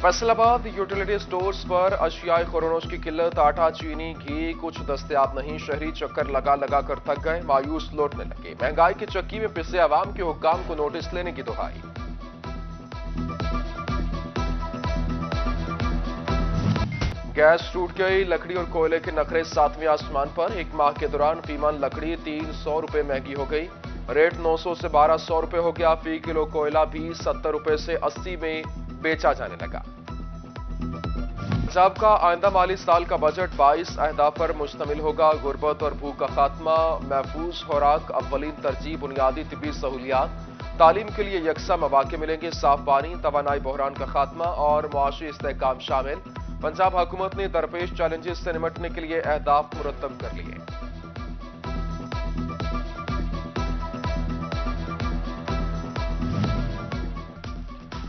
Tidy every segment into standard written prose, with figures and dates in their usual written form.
Faisalabad utility stores पर अशियाए खुरनोश की किल्लत, आटा, चीनी, घी कुछ दस्तयाब नहीं। शहरी चक्कर लगा लगा कर थक गए, मायूस लौटने लगे। महंगाई की चक्की में पिसे अवाम के हुक्काम को नोटिस लेने की दुहाई। गैस टूट गई, लकड़ी और कोयले के नखरे सातवें आसमान पर। एक माह के दौरान फीमन लकड़ी 300 रुपए महंगी हो गई। रेट 900 से 1200 रुपए हो गया। फी किलो कोयला भी 70 रुपए से 80 में बेचा जाने लगा। पंजाब का आइंदा माली साल का बजट 22 अहदाफ पर मुश्तमिल होगा। गुर्बत और भूख का खात्मा, महफूज खुराक अव्वलीन तरजीह, बुनियादी तिब्बी सहूलियात, तालीम के लिए यकसा मौके मिलेंगे, साफ पानी, तवानाई बहरान का खात्मा और मुआशी इस्तेहकाम शामिल। पंजाब हुकूमत ने दरपेश चैलेंजेस से निमटने के लिए अहदाफ मुरतब कर लिए।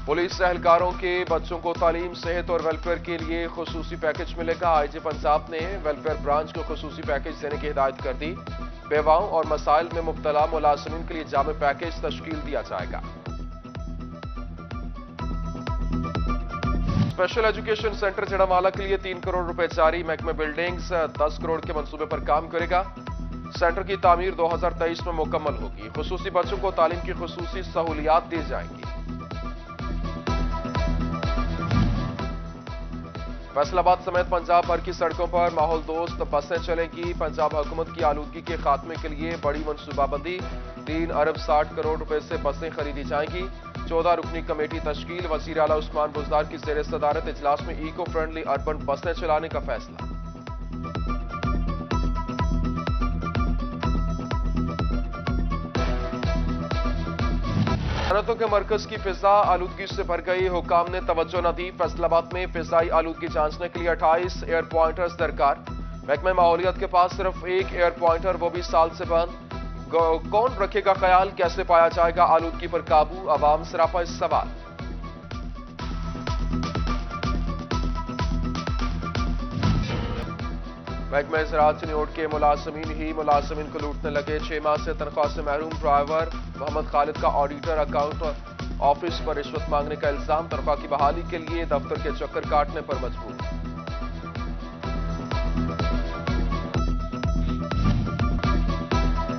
पुलिस एहलकारों के बच्चों को तालीम, सेहत और वेलफेयर के लिए खुसूसी पैकेज मिलेगा। आईजी पंजाब ने वेलफेयर ब्रांच को खुसूसी पैकेज देने की हिदायत कर दी। बेवाओं और मसाइल में मुब्तला मुलाजिमीन के लिए जामे पैकेज तश्कील दिया जाएगा। स्पेशल एजुकेशन सेंटर जड़ावाला के लिए 3 करोड़ रुपए जारी। महकमे बिल्डिंग्स 10 करोड़ के मंसूबे पर काम करेगा। सेंटर की तामीर 2023 में मुकम्मल होगी। खुसूसी बच्चों को तालीम की खुसूसी सहूलियात दी जाएंगी। फैसलाबाद समेत पंजाब भर की सड़कों पर माहौल दोस्त बसें चलेंगी। पंजाब हुकूमत की आलूदगी के खात्मे के लिए बड़ी मनसूबाबंदी। 3 अरब 60 करोड़ रुपए से बसें खरीदी जाएंगी। 14 रुकनी कमेटी तश्कील। वज़ीर आला उस्मान बुज़दार की ज़ेर सदारत इजलास में इको फ्रेंडली अर्बन बसें चलाने का फैसला। सनअतों के मरकज की फिजा आलूदगी से भर गई। हुकाम ने तवज्जो न दी। फैसलाबाद में फिजाई आलूदगी जांचने के लिए 28 एयर पॉइंटर्स दरकार। महकमे माहौलियात के पास सिर्फ एक एयर पॉइंटर, वो भी साल से बंद। कौन रखेगा ख्याल, कैसे पाया जाएगा आलूदगी पर काबू? अवाम सरापा इस सवाल। महकमा ज़राअत चनियोट के मुलाजमीन ही मुलाजमीन को लूटने लगे। 6 माह से तनख्वाह से महरूम ड्राइवर मोहम्मद खालिद का ऑडिटर अकाउंट ऑफिस पर रिश्वत मांगने का इल्जाम। तनख्वाह की बहाली के लिए दफ्तर के चक्कर काटने पर मजबूर।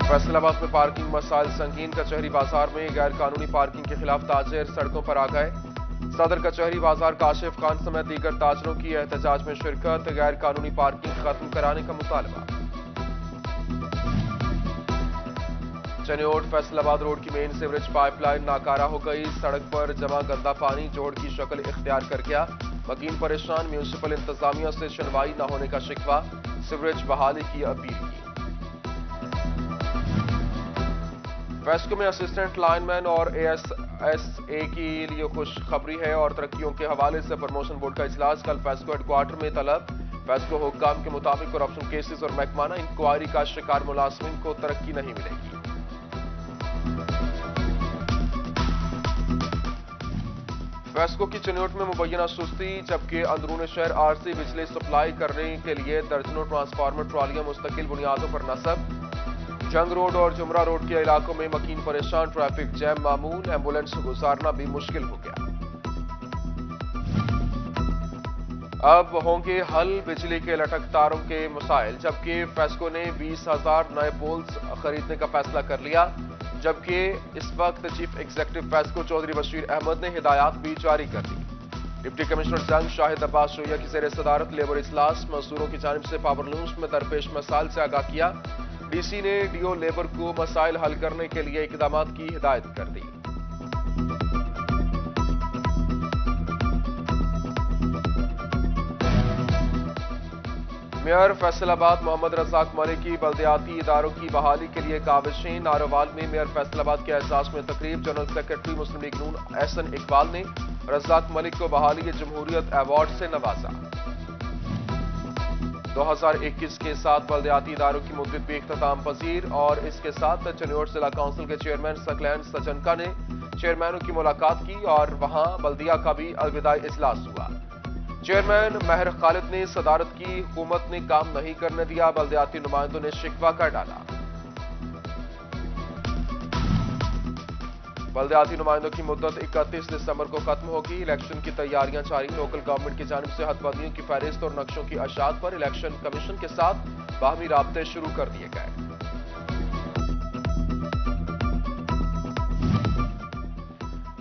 फैसलाबाद में पार्किंग मसाइल संगीन। कचहरी बाजार में गैर कानूनी पार्किंग के खिलाफ ताजिर सड़कों पर आ गए। सदर कचहरी बाजार काशिफ खान समेत दीगर ताजरों की एहतजाज में शिरकत। गैर कानूनी पार्किंग खत्म कराने का मुतालबा। चनियोट फैसलाबाद रोड की मेन सीवरेज पाइपलाइन नाकारा हो गई। सड़क पर जमा गंदा पानी जोड़ की शक्ल इख्तियार कर गया। मकीन परेशान। म्यूनिसिपल इंतजामिया से सुनवाई न होने का शिकवा। सीवरेज बहाली की अपील की। वेस्को में असिस्टेंट लाइनमैन और ASSA के लिए खुशखबरी है और तरक्कियों के हवाले से प्रमोशन बोर्ड का इजलास कल वेस्को हेडक्वार्टर में तलब। वेस्को हुक्काम के मुताबिक करप्शन केसेस और महकमाना इंक्वायरी का शिकार मुलाजमीन को तरक्की नहीं मिलेगी। वेस्को की चनियोट में मुबैना सुस्ती, जबकि अंदरून शहर आरसी बिजली सप्लाई करने के लिए दर्जनों ट्रांसफार्मर ट्रालियां मुस्तकिल बुनियादों पर नस्ब। जंग रोड और जुमरा रोड के इलाकों में मकीन परेशान। ट्रैफिक जैम मामूल। एम्बुलेंस गुजारना भी मुश्किल हो गया। अब होंगे हल बिजली के लटक तारों के मसाइल। जबकि फेस्को ने 20,000 नए पोल्स खरीदने का फैसला कर लिया। जबकि इस वक्त चीफ एग्जीक्यूटिव फेस्को चौधरी बशीर अहमद ने हिदायत भी जारी कर दी। डिप्टी कमिश्नर जंग शाहिद अब्बास शोया की ज़ेर सदारत लेबर इजलास। मजदूरों की जानिब से पावर लूम्स में दरपेश मसाइल से आगाह किया। डीसी ने डीओ लेबर को मसाइल हल करने के लिए इकदामात की हिदायत कर दी। मेयर फैसलाबाद मोहम्मद रज़ाक मलिक की बल्दियाती इदारों की बहाली के लिए काविशें। नारोवाल में मेयर फैसलाबाद के एहसास में तकरीब। जनरल सेक्रेटरी मुस्लिम लीग नून एहसन इकबाल ने रज़ाक मलिक को बहाली जमहूरियत अवार्ड से नवाजा। 2021 के साथ बल्दियाती इदारों की मुद्दत भी इख्तिताम पजीर। और इसके साथ चनियोट जिला काउंसिल के चेयरमैन सकलैन सजनका ने चेयरमैनों की मुलाकात की और वहां बल्दिया का भी अलविदाई इजलास हुआ। चेयरमैन महर खालिद ने सदारत की, हुकूमत ने काम नहीं करने दिया। बल्दियाती नुमाइंदों ने शिकवा कर डाला। बलदियाती नुमाइंदों की मुद्दत 31 दिसंबर को खत्म होगी। इलेक्शन की तैयारियां जारी। लोकल गवर्नमेंट की जानिब से हदबंदियों की फहरिस्त और नक्शों की अशात पर इलेक्शन कमीशन के साथ बाहमी राब्ते शुरू कर दिए गए।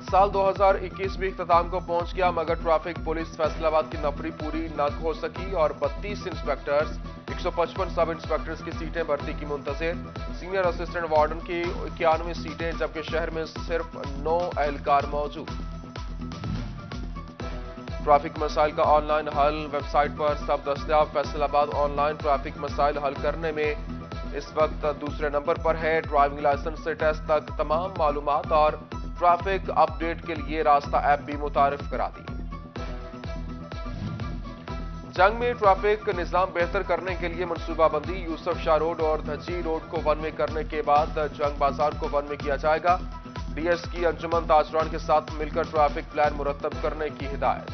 साल 2021 भी इख्तिताम को पहुंच गया, मगर ट्रैफिक पुलिस फैसलाबाद की नफरी पूरी न हो सकी और 32 इंस्पेक्टर्स 155 सब इंस्पेक्टर्स की सीटें भर्ती की मुंतजिर। सीनियर असिस्टेंट वार्डन की 91 सीटें, जबकि शहर में सिर्फ 9 एहलकार मौजूद। ट्रैफिक मसाइल का ऑनलाइन हल वेबसाइट पर सब दस्तयाब। फैसलाबाद ऑनलाइन ट्रैफिक मसाइल हल करने में इस वक्त दूसरे नंबर पर है। ड्राइविंग लाइसेंस से टेस्ट तक तमाम मालूमात और ट्रैफिक अपडेट के लिए रास्ता ऐप भी मुतारिफ करा दी। जंग में ट्रैफिक निजाम बेहतर करने के लिए मनसूबाबंदी। यूसुफ शाह रोड और धज्जी रोड को वन वे करने के बाद जंग बाजार को वन वे किया जाएगा। डीएस की अंजुमन ताजरान के साथ मिलकर ट्रैफिक प्लान मुरतब करने की हिदायत।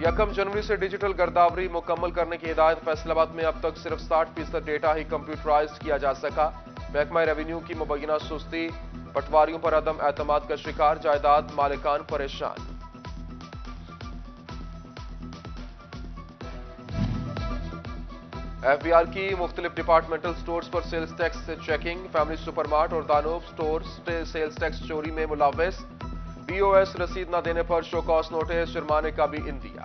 1 जनवरी से डिजिटल गर्दावरी मुकम्मल करने की हिदायत। फैसलाबाद में अब तक सिर्फ 60% डेटा ही कंप्यूटराइज्ड किया जा सका। महकमा रेवेन्यू की मुबैना सुस्ती, पटवारियों पर अदम एतमाद का शिकार, जायदाद मालिकान परेशान। एफबीआर की मुख्तलिफ डिपार्टमेंटल स्टोर्स पर sales tax checking. Family supermart और दानोब स्टोर सेल्स टैक्स चोरी में मुलव्वस। पीओएस रसीद न देने पर शो कॉज नोटिस, जुर्माने का भी इंदिया।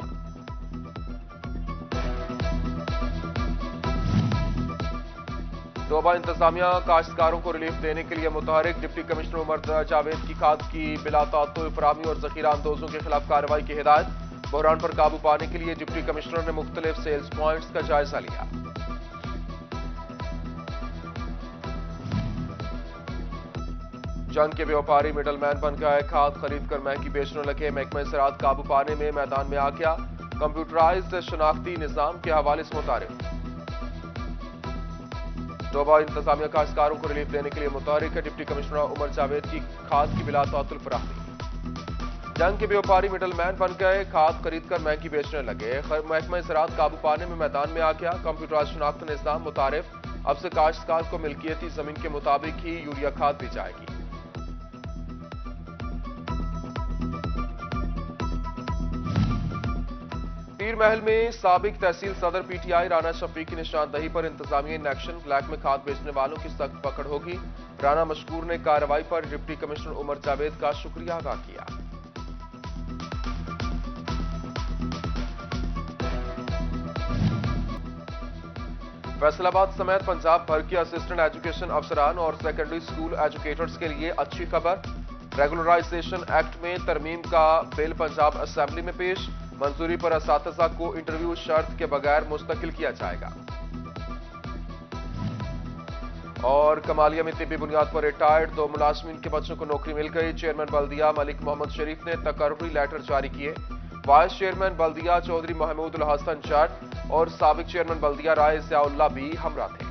डोबा इंतजामिया काश्तकारों को रिलीफ देने के लिए मुतहरिक। डिप्टी कमिश्नर उमर जावेद की खाद की बिला तात्तुल फराहमी और जखीरा अंदोजों के खिलाफ कार्रवाई की हिदायत। बहरान पर काबू पाने के लिए डिप्टी कमिश्नर ने मुख्तलिफ सेल्स पॉइंट्स का जायजा लिया। जंग के व्यापारी मिडलमैन बन गए, खाद खरीद कर महंगी बेचने लगे। महकमा ज़राअत काबू पाने में मैदान में आ गया। कंप्यूटराइज्ड शनाख्ती निजाम के हवाले से मुतारिफ। डोबा इंतजामिया काश्तकारों को रिलीफ देने के लिए मुतहरिक है। डिप्टी कमिश्नर उमर जावेद की खाद की बिला तात्तुल फराहमी। जंग के व्यापारी मिडलमैन बन गए, खाद खरीद कर महंगी बेचने लगे। महकमा ज़राअत काबू पाने में मैदान में आ गया। कंप्यूटराइज्ड शनाख्त निजाम मुतारिफ। अब से काश्तकार को मिल्कियती जमीन के मुताबिक ही यूरिया खाद दी जाएगी। पीर महल में साबिक तहसील सदर पीटीआई राना शफीक की निशानदही पर इंतजामिया इन एक्शन। ब्लैक में खाद बेचने वालों की सख्त पकड़ होगी। राना मशकूर ने कार्रवाई पर डिप्टी कमिश्नर उमर जावेद का शुक्रिया अदा किया। फैसलाबाद समेत पंजाब भर के असिस्टेंट एजुकेशन अफसरान और सेकेंडरी स्कूल एजुकेटर्स के लिए अच्छी खबर। रेगुलराइजेशन एक्ट में तरमीम का बिल पंजाब असेंबली में पेश। मंजूरी पर असातिज़ा को इंटरव्यू शर्त के बगैर मुस्तकिल किया जाएगा। और कमालिया में तिब्बी बुनियाद पर रिटायर्ड 2 मुलाजमीन के बच्चों को नौकरी मिल गई। चेयरमैन बल्दिया मलिक मोहम्मद शरीफ ने तकर्रुरी लेटर जारी किए। वाइस चेयरमैन बल्दिया चौधरी महमूद उल हसन जट और साबिक चेयरमैन बल्दिया राय ज़ियाउल्लाह भी हमरा थे।